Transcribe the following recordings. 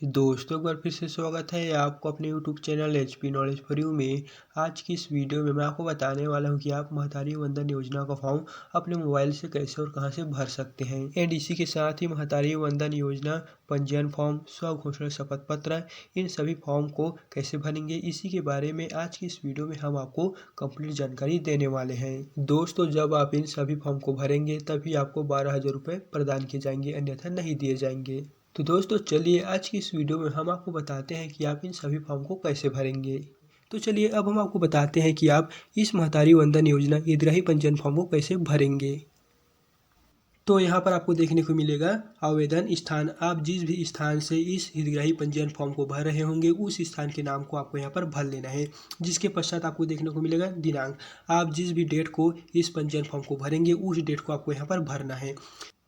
दोस्तों एक बार फिर से स्वागत है आपको अपने YouTube channel HP knowledge for you में। आज की इस वीडियो में मैं आपको बताने वाला हूं कि आप महतारी वंदन योजना का फॉर्म अपने मोबाइल से कैसे और कहां से भर सकते हैं। एंड इसी के साथ ही महतारी वंदन योजना पंजीयन फॉर्म, स्वघोषणा शपथ पत्र, इन सभी फॉर्म को कैसे भरेंगे, इसी के बारे में आज की इस वीडियो में हम आपको कंप्लीट जानकारी देने वाले हैं। दोस्तों जब आप इन सभी फॉर्म को भरेंगे तभी आपको 12,000 रुपये प्रदान किए जाएंगे, अन्यथा नहीं दिए जाएंगे। तो दोस्तों चलिए आज की इस वीडियो में हम आपको बताते हैं कि आप इन सभी फॉर्म को कैसे भरेंगे। तो चलिए अब हम आपको बताते हैं कि आप इस महतारी वंदन योजना हितग्राही पंजीयन फॉर्म को कैसे भरेंगे। तो यहाँ पर आपको देखने को मिलेगा आवेदन स्थान। आप जिस भी स्थान से इस हितग्राही पंजीयन फॉर्म को भर रहे होंगे उस स्थान के नाम को आपको यहाँ पर भर लेना है। जिसके पश्चात आपको देखने को मिलेगा दिनांक। आप जिस भी डेट को इस पंजीयन फॉर्म को भरेंगे उस डेट को आपको यहाँ पर भरना है।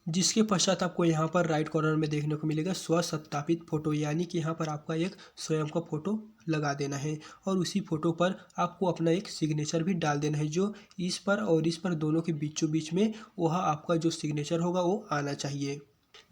जिसके पश्चात आपको यहाँ पर राइट कॉर्नर में देखने को मिलेगा स्व सत्यापित फोटो, यानी कि यहाँ पर आपका एक स्वयं का फोटो लगा देना है और उसी फोटो पर आपको अपना एक सिग्नेचर भी डाल देना है, जो इस पर और इस पर दोनों के बीचों बीच में वह आपका जो सिग्नेचर होगा वो आना चाहिए।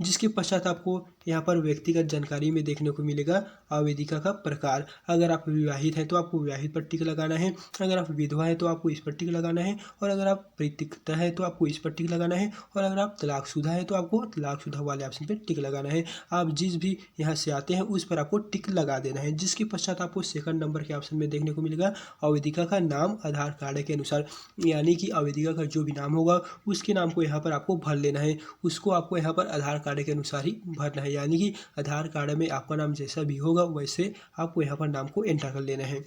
जिसके पश्चात आपको यहाँ पर व्यक्तिगत जानकारी में देखने को मिलेगा आवेदिका का प्रकार। अगर आप विवाहित हैं तो आपको विवाहित पर टिक लगाना है, अगर आप विधवा हैं तो आपको इस पर टिक लगाना है, और अगर आप परित्यक्ता है तो आपको इस पर टिक लगाना है, और अगर आप तलाकशुदा है तो आपको तलाकशुदा वाले ऑप्शन पर टिक लगाना है। आप जिस भी यहाँ से आते हैं उस पर आपको टिक लगा देना है। जिसके पश्चात आपको सेकंड नंबर के ऑप्शन में देखने को मिलेगा आवेदिका का नाम आधार कार्ड के अनुसार, यानी कि आवेदिका का जो भी नाम होगा उसके नाम को यहाँ पर आपको भर लेना है। उसको आपको यहाँ पर आधार कार्ड के अनुसार ही भरना है, यानी कि आधार कार्ड में आपका नाम जैसा भी होगा वैसे आपको यहाँ पर नाम को एंटर कर लेना है।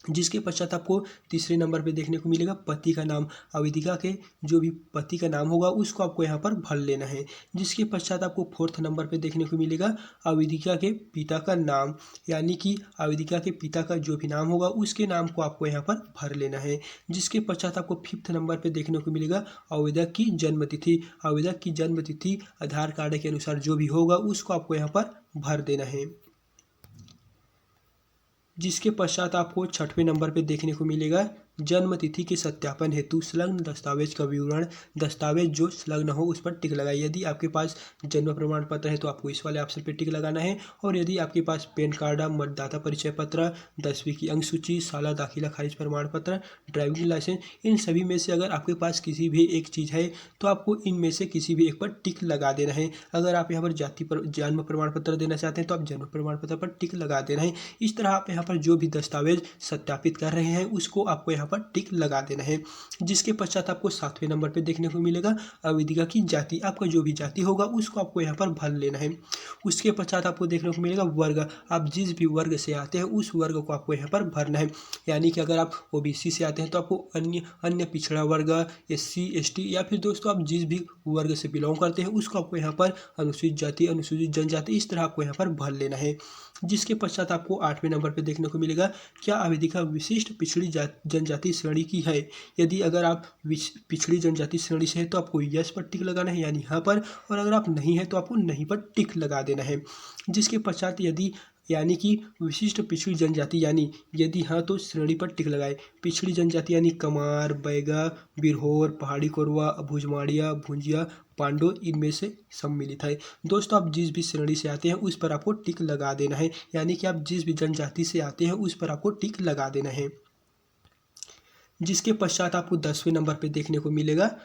जिसके पश्चात आपको तीसरे नंबर पे देखने को मिलेगा पति का नाम। आवेदिका के जो भी पति का नाम होगा उसको आपको यहाँ पर भर लेना है। जिसके पश्चात आपको फोर्थ नंबर पे देखने को मिलेगा आवेदिका के पिता का नाम, यानी कि आवेदिका के पिता का जो भी नाम होगा उसके नाम को आपको यहाँ पर भर लेना है। जिसके पश्चात आपको फिफ्थ नंबर पे देखने को मिलेगा आवेदक की जन्मतिथि। आवेदक की जन्मतिथि आधार कार्ड के अनुसार जो भी होगा उसको आपको यहाँ पर भर देना है। जिसके पश्चात आपको छठवें नंबर पे देखने को मिलेगा जन्म तिथि के सत्यापन हेतु संलग्न दस्तावेज का विवरण। दस्तावेज जो संलग्न हो उस पर टिक लगाइए। यदि आपके पास जन्म प्रमाण पत्र है तो आपको इस वाले ऑप्शन पे टिक लगाना है, और यदि आपके पास पैन कार्ड, मतदाता परिचय पत्र, 10वीं की अंक सूची, साला दाखिला खारिज प्रमाण पत्र, ड्राइविंग लाइसेंस, इन सभी में से अगर आपके पास किसी भी एक चीज़ है तो आपको इनमें से किसी भी एक पर टिक लगा देना है। अगर आप यहाँ पर जन्म प्रमाण पत्र देना चाहते हैं तो आप जन्म प्रमाण पत्र पर टिक लगा देना है। इस तरह आप यहाँ पर जो भी दस्तावेज सत्यापित कर रहे हैं उसको आपको यहाँ पर टिक लगा देना है। जिसके पश्चात आपको सातवें नंबर पे देखने को मिलेगा आवेदिका की जाति। आपका जो भी जाति होगा उसको आपको यहाँ पर भर लेना है। उसके पश्चात आपको देखने को मिलेगा वर्ग। आप जिस भी वर्ग से आते हैं उस वर्ग को आपको यहाँ पर भरना है, यानी कि अगर आप ओबीसी से आते हैं तो आपको अन्य पिछड़ा वर्ग, SC ST, या फिर दोस्तों आप जिस भी वर्ग से बिलोंग करते हैं उसको आपको यहाँ पर अनुसूचित जाति, अनुसूचित जनजाति, इस तरह आपको यहाँ पर भर लेना है। जिसके पश्चात आपको आठवें नंबर पर देखने को मिलेगा क्या आवेदिका विशिष्ट पिछड़ी जनजाति श्रेणी की है। यदि अगर आप पिछड़ी जनजाति श्रेणी से है तो आपको यस पर टिक लगाना है, यानी यहाँ पर, और अगर आप नहीं है तो आपको नहीं पर टिक लगा देना है। जिसके पश्चात यदि यानी कि विशिष्ट पिछड़ी जनजाति, यानी यदि हाँ तो श्रेणी पर टिक लगाए। पिछड़ी जनजाति यानी कमार, बैगा, बिरहोर, पहाड़ी कोरवा, भुजमाड़िया, भुंजिया, पांडो, इनमें से सम्मिलित है। दोस्तों आप जिस भी श्रेणी से आते हैं उस पर आपको टिक लगा देना है, यानी कि आप जिस भी जनजाति से आते हैं उस पर आपको टिक लगा देना है। जिसके पश्चात आपको 10वें नंबर पे देखने को मिलेगा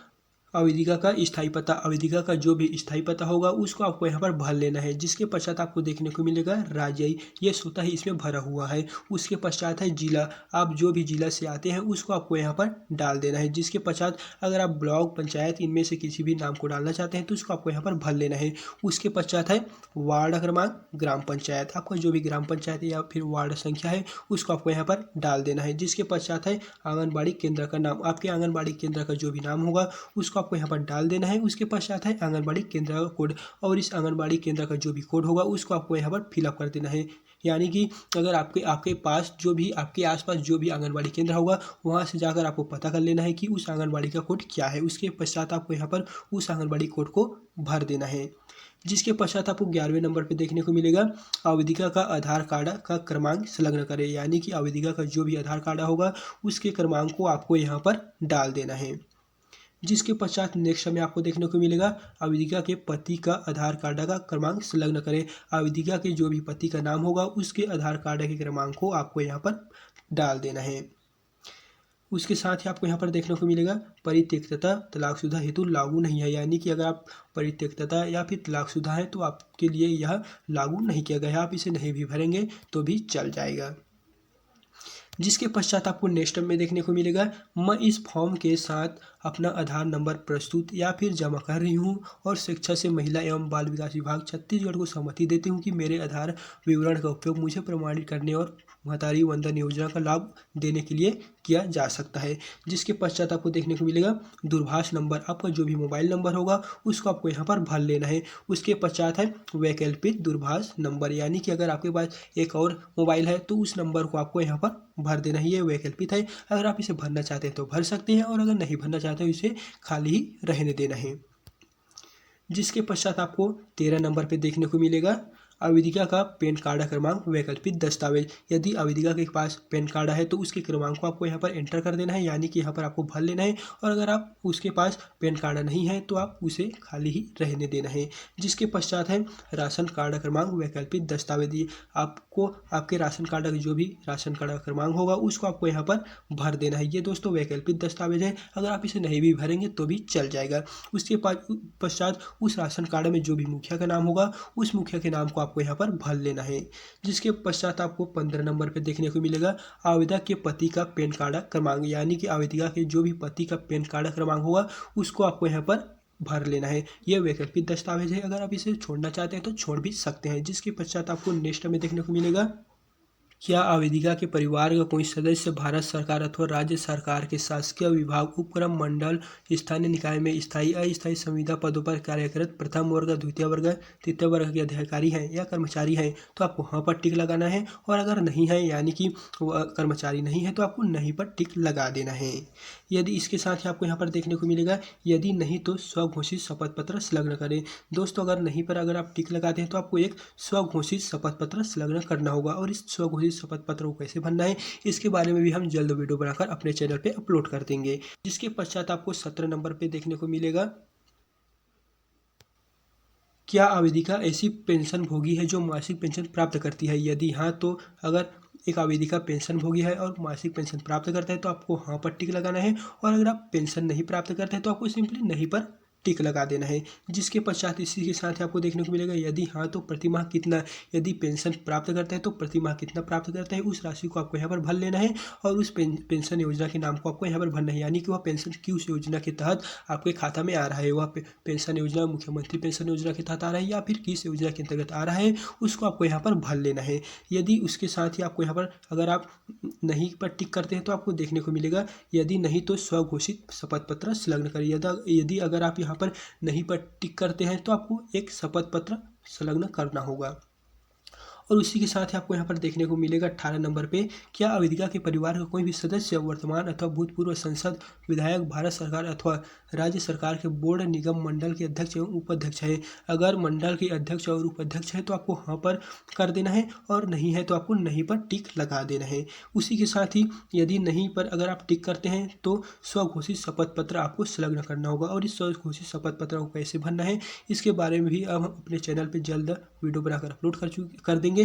आवेदिका का स्थायी पता। आवेदिका का जो भी स्थायी पता होगा उसको आपको यहाँ पर भर लेना है। जिसके पश्चात आपको देखने को मिलेगा राज्य, ये स्वतः ही इसमें भरा हुआ है। उसके पश्चात है जिला। आप जो भी जिला से आते हैं उसको आपको यहाँ पर डाल देना है। जिसके पश्चात अगर आप ब्लॉक, पंचायत, इनमें से किसी भी नाम को डालना चाहते हैं तो उसको आपको यहाँ पर भर लेना है। उसके पश्चात है वार्ड क्रमांक, ग्राम पंचायत। आपका जो भी ग्राम पंचायत या फिर वार्ड संख्या है उसको आपको यहाँ पर डाल देना है। जिसके पश्चात है आंगनबाड़ी केंद्र का नाम। आपके आंगनबाड़ी केंद्र का जो भी नाम होगा उसको आपको यहाँ पर डाल देना है। उसके पश्चात है आंगनबाड़ी केंद्र का कोड, और इस आंगनबाड़ी केंद्र का जो भी कोड होगा उसको आपको यहाँ पर फिलअप कर देना है। यानी कि अगर आपके पास जो भी आपके आसपास जो भी आंगनबाड़ी केंद्र होगा वहाँ से जाकर आपको पता कर लेना है कि उस आंगनबाड़ी का कोड क्या है। उसके पश्चात आपको यहाँ पर उस आंगनबाड़ी कोड को भर देना है। जिसके पश्चात आपको 11वें नंबर पे देखने को मिलेगा आवेदिका का आधार कार्ड का क्रमांक संलग्न करें, यानी कि आवेदिका का जो भी आधार कार्ड होगा उसके क्रमांक को आपको यहाँ पर डाल देना है। जिसके पश्चात नेक्स्ट में आपको देखने को मिलेगा आवेदिका के पति का आधार कार्ड का क्रमांक संलग्न करें। आवेदिका के जो भी पति का नाम होगा उसके आधार कार्ड के क्रमांक को आपको यहाँ पर डाल देना है। उसके साथ ही आपको यहाँ पर देखने को मिलेगा परित्यक्तता तलाकशुदा हेतु लागू नहीं है, यानी कि अगर आप परित्यक्तता या फिर तलाकशुदा है तो आपके लिए यह लागू नहीं किया गया है, आप इसे नहीं भी भरेंगे तो भी चल जाएगा। जिसके पश्चात आपको नेक्स्ट में देखने को मिलेगा मैं इस फॉर्म के साथ अपना आधार नंबर प्रस्तुत या फिर जमा कर रही हूं और शिक्षा से महिला एवं बाल विकास विभाग छत्तीसगढ़ को सहमति देती हूं कि मेरे आधार विवरण का उपयोग मुझे प्रमाणित करने और महतारी वंदन योजना का लाभ देने के लिए किया जा सकता है। जिसके पश्चात आपको देखने को मिलेगा दूरभाष नंबर, आपका जो भी मोबाइल नंबर होगा उसको आपको यहाँ पर भर लेना है। उसके पश्चात है वैकल्पिक दूरभाष नंबर, यानी कि अगर आपके पास एक और मोबाइल है तो उस नंबर को आपको यहाँ पर भर देना है। ये वैकल्पिक है, अगर आप इसे भरना चाहते हैं तो भर सकते हैं और अगर नहीं भरना चाहते हो इसे खाली ही रहने देना है। जिसके पश्चात आपको 13 नंबर पे देखने को मिलेगा आवेदिका का पैन कार्ड क्रमांक वैकल्पिक दस्तावेज। यदि आवेदिका के पास पैन कार्ड है तो उसके क्रमांक को आपको यहाँ पर एंटर कर देना है, यानी कि यहाँ पर आपको भर लेना है। और अगर आप उसके पास पैन कार्ड नहीं है तो आप उसे खाली ही रहने देना है। जिसके पश्चात है राशन कार्ड क्रमांक वैकल्पिक दस्तावेज। आपको आपके राशन कार्ड का जो भी राशन कार्ड का क्रमांक होगा उसको आपको यहाँ पर भर देना है। ये दोस्तों वैकल्पिक दस्तावेज है, अगर आप इसे नहीं भी भरेंगे तो भी चल जाएगा। उसके पश्चात उस राशन कार्ड में जो भी मुखिया का नाम होगा उस मुखिया के नाम को आपको यहाँ पर भर लेना है। जिसके पश्चात आपको 15 नंबर पे देखने को मिलेगा आवेदिका के पति का पैन कार्ड क्रमांक, यानी कि आवेदिका के जो भी पति का पैन कार्ड क्रमांक होगा उसको आपको यहाँ पर भर लेना है। यह वैकल्पिक दस्तावेज है, अगर आप इसे छोड़ना चाहते हैं तो छोड़ भी सकते हैं। जिसके पश्चात आपको नेक्स्ट में देखने को मिलेगा क्या आवेदिका के परिवार का कोई सदस्य भारत सरकार अथवा राज्य सरकार के शासकीय विभाग, उपक्रम, मंडल, स्थानीय निकाय में स्थायी अस्थायी संविदा पदों पर कार्यरत प्रथम वर्ग, द्वितीय वर्ग, तृतीय वर्ग के अधिकारी हैं या कर्मचारी हैं तो आपको हाँ पर टिक लगाना है। और अगर नहीं है यानी कि कर्मचारी नहीं है तो आपको नहीं पर टिक लगा देना है। यदि इसके साथ ही आपको यहाँ पर देखने को मिलेगा यदि नहीं तो स्वघोषित शपथ पत्र संलग्न करें। दोस्तों अगर नहीं पर अगर आप टिक लगाते हैं तो आपको एक स्वघोषित शपथ पत्र संलग्न करना होगा। और इस स्वघोषित शपथ पत्र को कैसे भरना है इसके बारे में भी हम जल्द वीडियो बनाकर अपने चैनल पे अपलोड कर देंगे। जिसके पश्चात आपको 17 नंबर पे देखने को मिलेगा क्या आवेदिका ऐसी पेंशन भोगी है जो मासिक पेंशन प्राप्त करती है। यदि हाँ तो अगर एक आवेदिका पेंशन भोगी है और मासिक पेंशन प्राप्त करता है तो आपको हाँ पर टिक लगाना है। और अगर आप पेंशन नहीं प्राप्त करते हैं तो आपको सिंपली नहीं पर टिक लगा देना है। जिसके पश्चात इसी के साथ आपको देखने को मिलेगा यदि हाँ तो प्रतिमाह कितना, यदि पेंशन प्राप्त करता है तो प्रतिमाह कितना प्राप्त करता है उस राशि को आपको यहाँ पर भर लेना है। और उस पेंशन योजना के नाम को आपको यहाँ पर भरना है, यानी कि वह पेंशन किस योजना के तहत आपके खाता में आ रहा है। वह पेंशन योजना मुख्यमंत्री पेंशन योजना के तहत आ रहा है या फिर किस योजना के अंतर्गत आ रहा है उसको आपको यहाँ पर भर लेना है। यदि उसके साथ ही आपको यहाँ पर अगर आप नहीं पर टिक करते हैं तो आपको देखने को मिलेगा यदि नहीं तो स्वघोषित शपथ पत्र संलग्न करिए। यदि अगर आप यहाँ पर नहीं पर टिक करते हैं तो आपको एक शपथ पत्र संलग्न करना होगा। और उसी के साथ ही आपको यहाँ पर देखने को मिलेगा 18 नंबर पे क्या आवेदिका के परिवार का कोई भी सदस्य वर्तमान अथवा भूतपूर्व सांसद, विधायक, भारत सरकार अथवा राज्य सरकार के बोर्ड, निगम, मंडल के अध्यक्ष एवं उपाध्यक्ष है। अगर मंडल के अध्यक्ष और उपाध्यक्ष है तो आपको हाँ पर कर देना है और नहीं है तो आपको नहीं पर टिक लगा देना है। उसी के साथ ही यदि नहीं पर अगर आप टिक करते हैं तो स्वघोषित शपथ पत्र आपको संलग्न करना होगा। और इस स्वघोषित शपथ पत्र को कैसे भरना है इसके बारे में भी अब हम अपने चैनल पर जल्द वीडियो बनाकर अपलोड कर देंगे।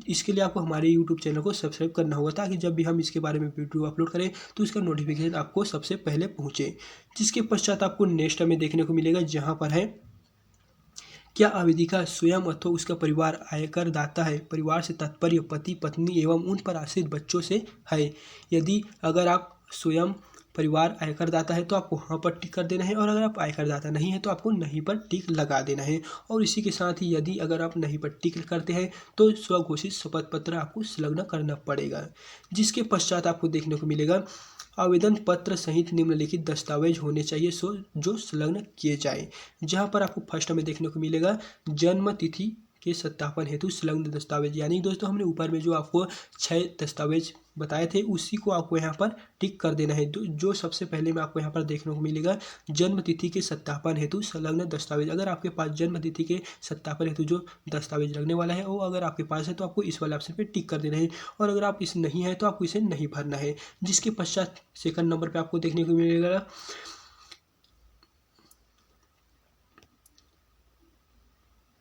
इसके लिए आपको हमारे YouTube चैनल को सब्सक्राइब करना होगा ताकि जब भी हम इसके बारे में वीडियो अपलोड करें तो इसका नोटिफिकेशन आपको सबसे पहले पहुंचे। जिसके पश्चात आपको नेक्स्ट में देखने को मिलेगा जहां पर है क्या आवेदिका स्वयं अथवा उसका परिवार आयकर दाता है। परिवार से तात्पर्य पति, पत्नी एवं उन पर आश्रित बच्चों से है। यदि अगर आप स्वयं परिवार आयकर दाता है तो आपको हाँ पर टिक कर देना है। और अगर आप आयकर दाता नहीं है तो आपको नहीं पर टिक लगा देना है। और इसी के साथ ही यदि अगर आप नहीं पर टिक करते हैं तो स्वघोषित शपथ पत्र आपको संलग्न करना पड़ेगा। जिसके पश्चात आपको देखने को मिलेगा आवेदन पत्र सहित निम्नलिखित दस्तावेज होने चाहिए जो संलग्न किए जाए। जहां पर आपको फर्स्ट में देखने को मिलेगा जन्म तिथि के सत्यापन हेतु संलग्न दस्तावेज, यानी दोस्तों हमने ऊपर में जो आपको 6 दस्तावेज बताए थे उसी को आपको यहाँ पर टिक कर देना है। जो सबसे पहले में आपको यहाँ पर देखने को मिलेगा जन्म तिथि के सत्यापन हेतु संलग्न दस्तावेज। अगर आपके पास जन्म तिथि के सत्यापन हेतु जो दस्तावेज लगने वाला है वो अगर आपके पास है तो आपको इस वाले ऑप्शन पे टिक कर देना है। और अगर आप इसे नहीं है तो आपको इसे नहीं भरना है। जिसके पश्चात सेकंड नंबर पर आपको देखने को मिलेगा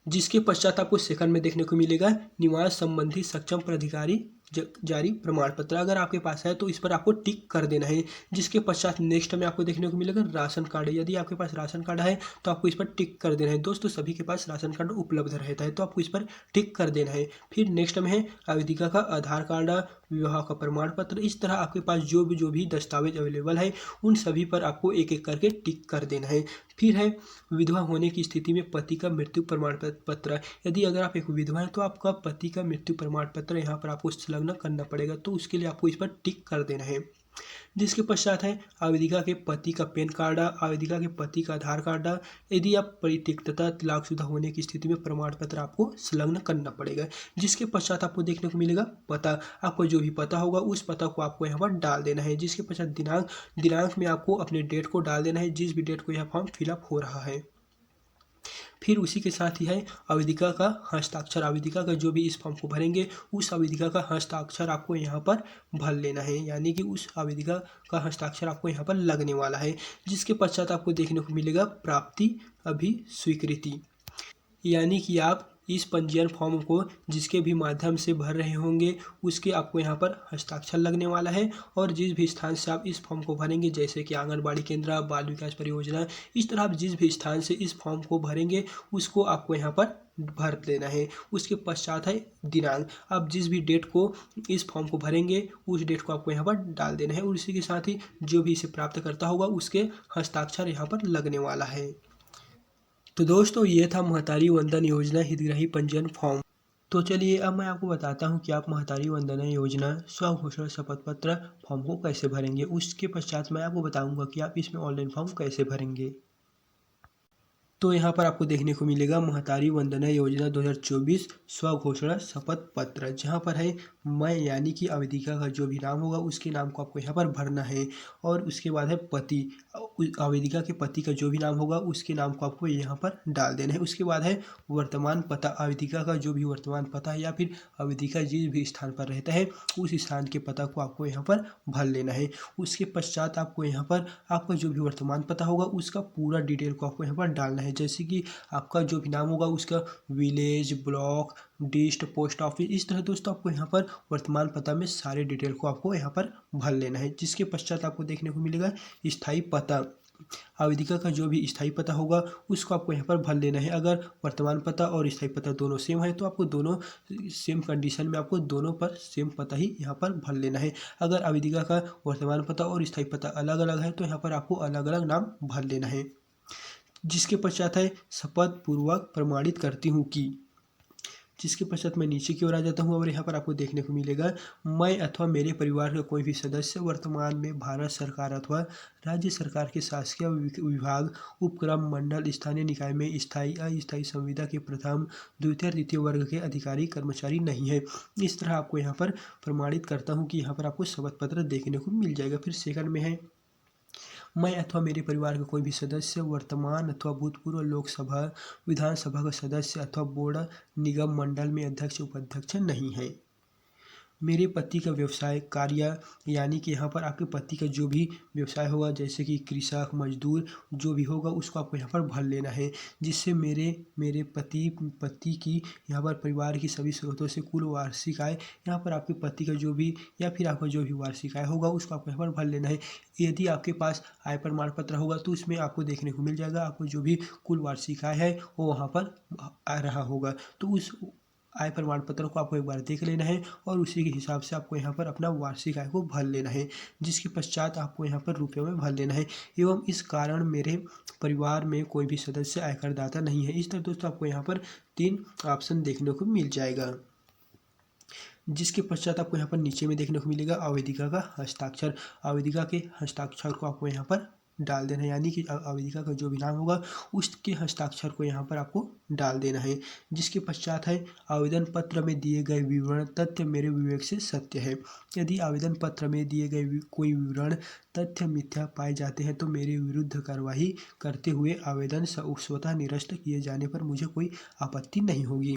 जिसके पश्चात आपको सेकंड में देखने को मिलेगा निवास संबंधी सक्षम प्राधिकारी जारी प्रमाण पत्र। अगर आपके पास है तो इस पर आपको टिक कर देना है। जिसके पश्चात नेक्स्ट में आपको देखने को मिलेगा राशन कार्ड। यदि आपके पास राशन कार्ड है तो आपको इस पर टिक कर देना है। दोस्तों सभी के पास राशन कार्ड उपलब्ध रहता है तो आपको इस पर टिक कर देना है। फिर नेक्स्ट में है आवेदिका का आधार कार्ड, विवाह का प्रमाण पत्र। इस तरह आपके पास जो भी दस्तावेज अवेलेबल है उन सभी पर आपको एक एक करके टिक कर देना है। फिर है विधवा होने की स्थिति में पति का मृत्यु प्रमाण पत्र। यदि अगर आप एक विधवा हैं तो आपका पति का मृत्यु प्रमाण पत्र यहाँ पर आपको संलग्न करना पड़ेगा, तो उसके लिए आपको इस पर टिक कर देना है। जिसके पश्चात है आवेदिका के पति का पैन कार्ड, आवेदिका के पति का आधार कार्ड। यदि आप परित्यक्तता तलाकशुदा होने की स्थिति में प्रमाण पत्र आपको संलग्न करना पड़ेगा। जिसके पश्चात आपको देखने को मिलेगा पता। आपको जो भी पता होगा उस पता को आपको यहाँ पर डाल देना है। जिसके पश्चात दिनांक में आपको अपने डेट को डाल देना है, जिस भी डेट को यह फॉर्म फिलअप हो रहा है। फिर उसी के साथ ही है आवेदिका का हस्ताक्षर। आवेदिका का जो भी इस फॉर्म को भरेंगे उस आवेदिका का हस्ताक्षर आपको यहाँ पर भर लेना है, यानी कि उस आवेदिका का हस्ताक्षर आपको यहाँ पर लगने वाला है। जिसके पश्चात आपको देखने को मिलेगा प्राप्ति अभिस्वीकृति, यानी कि आप इस पंजीयन फॉर्म को जिसके भी माध्यम से भर रहे होंगे उसके आपको यहाँ पर हस्ताक्षर लगने वाला है। और जिस भी स्थान से आप इस फॉर्म को भरेंगे, जैसे कि आंगनबाड़ी केंद्र, बाल विकास परियोजना, इस तरह आप जिस भी स्थान से इस फॉर्म को भरेंगे उसको आपको यहाँ पर भर देना है। उसके पश्चात है दिनांक। आप जिस भी डेट को इस फॉर्म को भरेंगे उस डेट को आपको यहाँ पर डाल देना है, और उसी के साथ ही जो भी इसे प्राप्त करता होगा उसके हस्ताक्षर यहाँ पर लगने वाला है। तो दोस्तों ये था महतारी वंदन योजना हितग्राही पंजीयन फॉर्म। तो चलिए अब मैं आपको बताता हूँ कि आप महतारी वंदना योजना स्वघोषणा शपथ पत्र फॉर्म को कैसे भरेंगे। उसके पश्चात मैं आपको बताऊंगा कि आप इसमें ऑनलाइन फॉर्म कैसे भरेंगे। तो यहाँ पर आपको देखने को मिलेगा महतारी वंदना योजना 2024 स्वघोषणा शपथ पत्र, जहाँ पर है मैं यानी कि आवेदिका का जो भी नाम होगा उसके नाम को आपको यहाँ पर भरना है। और उसके बाद है पति, आवेदिका के पति का जो भी नाम होगा उसके नाम को आपको यहाँ पर डाल देना है। उसके बाद है वर्तमान पता, आवेदिका का जो भी वर्तमान पता है या फिर आवेदिका जिस भी स्थान पर रहता है उस स्थान के पता को आपको यहाँ पर भर लेना है। उसके पश्चात आपको यहाँ पर आपका जो भी वर्तमान पता होगा उसका पूरा डिटेल को आपको यहाँ पर डालना है। जैसे कि आपका जो भी नाम होगा उसका विलेज, ब्लॉक, डिस्ट, पोस्ट ऑफिस, इस तरह दोस्तों आपको यहाँ पर वर्तमान पता में सारे डिटेल को आपको यहाँ पर भर लेना है। जिसके पश्चात आपको देखने को मिलेगा स्थायी पता, आवेदिका का जो भी स्थायी पता होगा उसको आपको यहाँ पर भर लेना है। अगर वर्तमान पता और स्थायी पता दोनों सेम है तो आपको दोनों सेम कंडीशन में आपको दोनों पर सेम पता ही यहाँ पर भर लेना है। अगर आवेदिका का वर्तमान पता और स्थायी पता अलग अलग है तो यहाँ पर आपको अलग अलग नाम भर लेना है। जिसके पश्चात है शपथ पूर्वक प्रमाणित करती हूँ कि, जिसके पश्चात मैं नीचे की ओर आ जाता हूँ और यहाँ पर आपको देखने को मिलेगा मैं अथवा मेरे परिवार का कोई भी सदस्य वर्तमान में भारत सरकार अथवा राज्य सरकार के शासकीय विभाग, उपक्रम, मंडल, स्थानीय निकाय में स्थायी अस्थायी संविदा के प्रथम, द्वितीय, तृतीय वर्ग के अधिकारी कर्मचारी नहीं है। इस तरह आपको यहाँ पर प्रमाणित करता हूँ कि यहाँ पर आपको शपथ पत्र देखने को मिल जाएगा। फिर सेकंड में है मैं अथवा मेरे परिवार का कोई भी सदस्य वर्तमान अथवा भूतपूर्व लोकसभा, विधानसभा का सदस्य अथवा बोर्ड, निगम, मंडल में अध्यक्ष, उपाध्यक्ष नहीं है। मेरे पति का व्यवसाय कार्य, यानी कि यहाँ पर आपके पति का जो भी व्यवसाय होगा जैसे कि कृषक, मजदूर जो भी होगा उसको आपको यहाँ पर भर लेना है। जिससे मेरे पति की यहाँ पर परिवार की सभी स्रोतों से कुल वार्षिक आय, यहाँ पर आपके पति का जो भी या फिर आपका जो भी वार्षिक आय होगा उसको आपको यहाँ पर भर लेना है। यदि आपके पास आय प्रमाण पत्र होगा तो उसमें आपको देखने को मिल जाएगा आपको जो भी कुल वार्षिक आय है वो वहाँ पर आ रहा होगा। तो उस आय प्रमाण पत्र को आपको एक बार देख लेना है और उसी के हिसाब से आपको यहाँ पर अपना वार्षिक आय को भर लेना है। जिसके पश्चात आपको यहाँ पर रुपयों में भर लेना है। एवं इस कारण मेरे परिवार में कोई भी सदस्य आयकर दाता नहीं है। इस तरह दोस्तों आपको यहाँ पर 3 ऑप्शन देखने को मिल जाएगा। जिसके पश्चात आपको यहाँ पर नीचे में देखने को मिलेगा आवेदिका का हस्ताक्षर। आवेदिका के हस्ताक्षर को आपको यहाँ पर डाल देना है, यानी कि आवेदिका का जो भी नाम होगा उसके हस्ताक्षर को यहाँ पर आपको डाल देना है। जिसके पश्चात है आवेदन पत्र में दिए गए विवरण तथ्य मेरे विवेक से सत्य है। यदि आवेदन पत्र में दिए गए कोई विवरण तथ्य मिथ्या पाए जाते हैं तो मेरे विरुद्ध कार्रवाई करते हुए आवेदन स्वतः निरस्त किए जाने पर मुझे कोई आपत्ति नहीं होगी।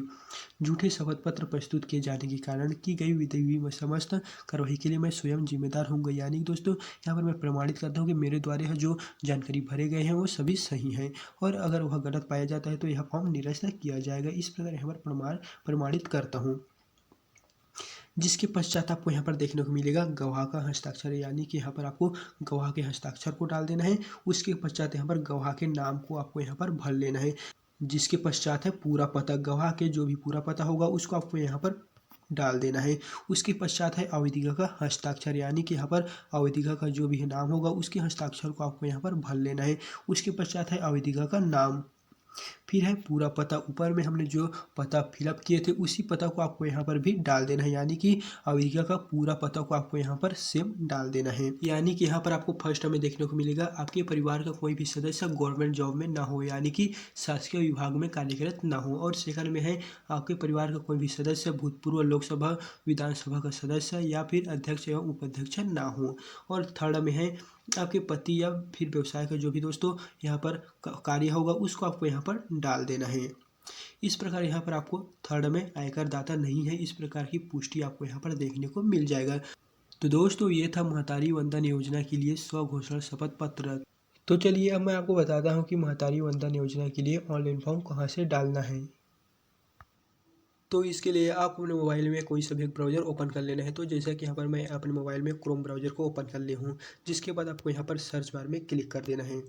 झूठे शपथ पत्र प्रस्तुत किए जाने के कारण की गई विधि समस्त कार्रवाई के लिए मैं स्वयं जिम्मेदार होऊंगा। यानी दोस्तों यहाँ पर मैं प्रमाणित करता हूँ कि मेरे द्वारा जो जानकारी भरे गए हैं वो सभी सही हैं, और अगर वह गलत पाया जाता है तो यह फॉर्म निरस्त किया जाएगा। इस प्रकार यहाँ पर प्रमाणित करता हूँ। जिसके पश्चात आपको यहाँ पर देखने को मिलेगा गवाह का हस्ताक्षर, यानी कि यहाँ पर आपको गवाह के हस्ताक्षर को डाल देना है। उसके पश्चात यहाँ पर गवाह के नाम को आपको यहाँ पर भर लेना है। जिसके पश्चात है पूरा पता, गवाह के जो भी पूरा पता होगा उसको आपको यहाँ पर डाल देना है। उसके पश्चात है आवेदिका का हस्ताक्षर, यानी कि यहाँ पर आवेदिका का जो भी नाम होगा उसके हस्ताक्षर को आपको यहाँ पर भर लेना है। उसके पश्चात है आवेदिका का नाम, फिर है पूरा पता। ऊपर में हमने जो पता फिलअप किए थे उसी पता को आपको यहाँ पर भी डाल देना है, यानी कि आवेदिका का पूरा पता को आपको यहाँ पर सेम डाल देना है। यानी कि यहाँ पर आपको फर्स्ट में देखने को मिलेगा आपके परिवार का कोई भी सदस्य गवर्नमेंट जॉब में ना हो, यानी कि शासकीय विभाग में कार्यरत ना हो। और सेकंड में है आपके परिवार का कोई भी सदस्य भूतपूर्व लोकसभा विधानसभा का सदस्य या फिर अध्यक्ष एवं उपाध्यक्ष ना हो। और थर्ड में है आपके पति या फिर व्यवसाय का जो भी दोस्तों यहाँ पर कार्य होगा उसको आपको यहाँ पर डाल देना है। इस प्रकार यहाँ पर आपको थर्ड में आयकर दाता नहीं है, इस प्रकार की पुष्टि आपको यहाँ पर देखने को मिल जाएगा। तो दोस्तों ये था महतारी वंदन योजना के लिए स्वघोषणा शपथ पत्र। तो चलिए अब मैं आपको बताता हूँ कि महतारी वंदन योजना के लिए ऑनलाइन फॉर्म कहाँ से डालना है। तो इसके लिए आप अपने मोबाइल में कोई सा भी एक ब्राउज़र ओपन कर लेना है। तो जैसा कि यहाँ पर मैं अपने मोबाइल में क्रोम ब्राउज़र को ओपन कर लिया हूँ। जिसके बाद आपको यहाँ पर सर्च बार में क्लिक कर देना है।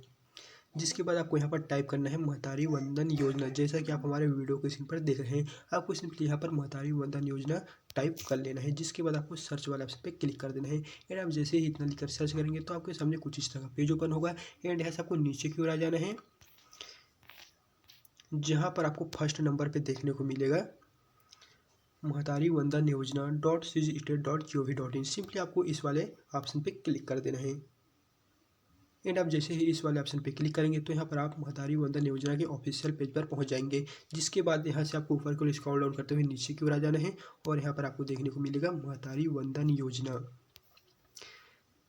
जिसके बाद आपको यहाँ पर टाइप करना है महतारी वंदन योजना। जैसा कि आप हमारे वीडियो के स्क्रीन पर देख रहे हैं, आपको सिंपली यहाँ पर महतारी वंदन योजना टाइप कर लेना है। जिसके बाद आपको सर्च वाले ऑप्शन पे क्लिक कर देना है। एंड आप जैसे ही इतना लिखकर सर्च करेंगे तो आपके सामने कुछ इस तरह का पेज ओपन होगा। एंड यहाँ से आपको नीचे की ओर आ जाना है, जहाँ पर आपको फर्स्ट नंबर पर देखने को मिलेगा महतारी वंदन योजना .cgstate.gov.in। सिंपली आपको इस वाले ऑप्शन पे क्लिक कर देना है। एंड आप जैसे ही इस वाले ऑप्शन पे क्लिक करेंगे तो यहाँ पर आप महतारी वंदन योजना के ऑफिशियल पेज पर पहुँच जाएंगे। जिसके बाद यहाँ से आपको ऊपर को स्क्रॉल डाउन करते हुए नीचे की ओर आ जाना है और यहाँ पर आपको देखने को मिलेगा महतारी वंदन योजना,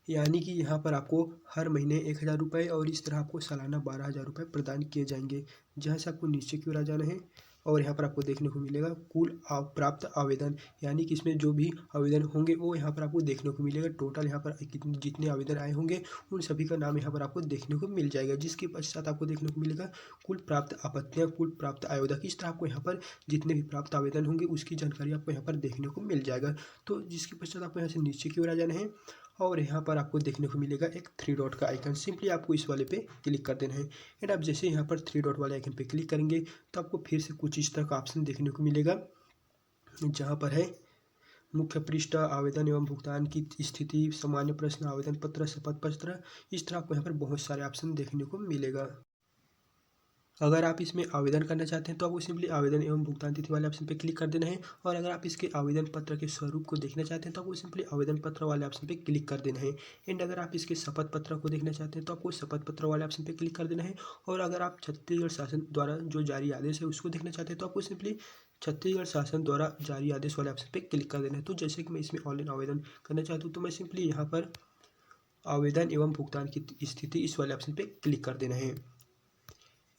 यानी कि यहाँ पर आपको हर महीने 1000 रुपये और इस तरह आपको सालाना 12,000 रुपये प्रदान किए जाएंगे। जहाँ से आपको नीचे की ओर आ जाना है और यहाँ पर आपको देखने को मिलेगा कुल प्राप्त आवेदन, यानी कि इसमें जो भी आवेदन होंगे वो यहाँ पर आपको देखने को मिलेगा। टोटल यहाँ पर जितने आवेदन आए होंगे उन सभी का नाम यहाँ पर आपको देखने को मिल जाएगा। जिसके पश्चात आपको देखने को मिलेगा कुल प्राप्त आपत्तियाँ, कुल प्राप्त आवेदक। इस तरह आपको यहाँ पर जितने भी प्राप्त आवेदन होंगे उसकी जानकारी आपको यहाँ पर देखने को मिल जाएगा। तो जिसके पश्चात आपको यहाँ से नीचे की ओर आ जाना है और यहाँ पर आपको देखने को मिलेगा एक 3 डॉट का आइकन। सिंपली आपको इस वाले पे क्लिक कर देना है। एंड आप जैसे यहाँ पर 3 डॉट वाले आइकन पे क्लिक करेंगे तो आपको फिर से कुछ इस तरह का ऑप्शन देखने को मिलेगा, जहाँ पर है मुख्य पृष्ठ, आवेदन एवं भुगतान की स्थिति, सामान्य प्रश्न, आवेदन पत्र, शपथ पत्र। इस तरह आपको यहाँ पर बहुत सारे ऑप्शन देखने को मिलेगा। अगर आप इसमें आवेदन करना चाहते हैं तो आपको सिंपली आवेदन एवं भुगतान तिथि वाले ऑप्शन पे क्लिक कर देना है। और अगर आप इसके आवेदन पत्र के स्वरूप को देखना चाहते हैं तो आपको सिंपली आवेदन पत्र वाले ऑप्शन पे क्लिक कर देना है। एंड अगर आप इसके शपथ पत्र को देखना चाहते हैं तो आपको शपथ पत्र वाले ऑप्शन पे क्लिक कर देना है। और अगर आप छत्तीसगढ़ शासन द्वारा जो जारी आदेश है उसको देखना चाहते हैं तो आपको सिंपली छत्तीसगढ़ शासन द्वारा जारी आदेश वाले ऑप्शन पे क्लिक कर देना है। तो जैसे कि मैं इसमें ऑनलाइन आवेदन करना चाहता हूँ तो मैं सिंपली यहाँ पर आवेदन एवं भुगतान की स्थिति इस वाले ऑप्शन पे क्लिक कर देना है।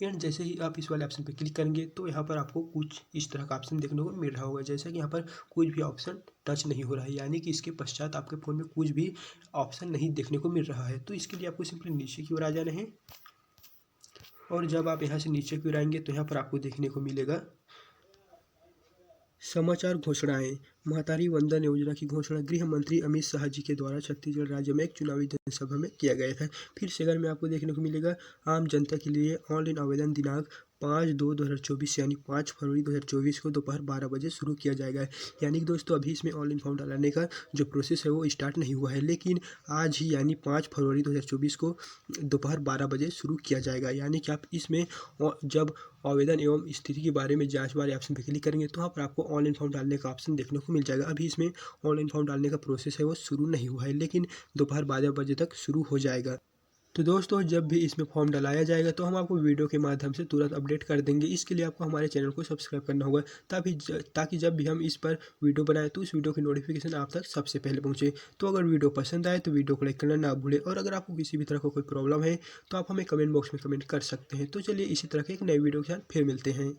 एंड जैसे ही आप इस वाले ऑप्शन पे क्लिक करेंगे तो यहाँ पर आपको कुछ इस तरह का ऑप्शन देखने को मिल रहा होगा। जैसा कि यहाँ पर कुछ भी ऑप्शन टच नहीं हो रहा है, यानी कि इसके पश्चात आपके फ़ोन में कुछ भी ऑप्शन नहीं देखने को मिल रहा है। तो इसके लिए आपको सिंपली नीचे की ओर आ जाना है। और जब आप यहाँ से नीचे की ओर आएंगे तो यहाँ पर आपको देखने को मिलेगा समाचार घोषणाएं। महतारी वंदन योजना की घोषणा गृह मंत्री अमित शाह जी के द्वारा छत्तीसगढ़ राज्य में एक चुनावी जनसभा में किया गया था। फिर सेकंड में आपको देखने को मिलेगा आम जनता के लिए ऑनलाइन आवेदन दिनांक 5/2/2024 यानी 5 फरवरी 2024 को दोपहर 12 बजे शुरू किया जाएगा। यानी कि दोस्तों अभी इसमें ऑनलाइन फॉर्म डालने का जो प्रोसेस है वो स्टार्ट नहीं हुआ है, लेकिन आज ही यानी 5 फरवरी 2024 को दोपहर 12 बजे शुरू किया जाएगा। यानी कि आप इसमें जब आवेदन एवं स्थिति के बारे में जांच वाले ऑप्शन पर क्लिक करेंगे तो वहाँ पर आपको ऑनलाइन फॉर्म डालने का ऑप्शन देखने को मिल जाएगा। अभी इसमें ऑनलाइन फॉर्म डालने का प्रोसेस है वो शुरू नहीं हुआ है, लेकिन दोपहर 12 बजे तक शुरू हो जाएगा। तो दोस्तों जब भी इसमें फॉर्म डलाया जाएगा तो हम आपको वीडियो के माध्यम से तुरंत अपडेट कर देंगे। इसके लिए आपको हमारे चैनल को सब्सक्राइब करना होगा ताकि जब भी हम इस पर वीडियो बनाएं तो उस वीडियो की नोटिफिकेशन आप तक सबसे पहले पहुंचे। तो अगर वीडियो पसंद आए तो वीडियो को लाइक करना ना भूलें। और अगर आपको किसी भी तरह का कोई प्रॉब्लम है तो आप हमें कमेंट बॉक्स में कमेंट कर सकते हैं। तो चलिए इसी तरह के एक नए वीडियो के साथ फिर मिलते हैं।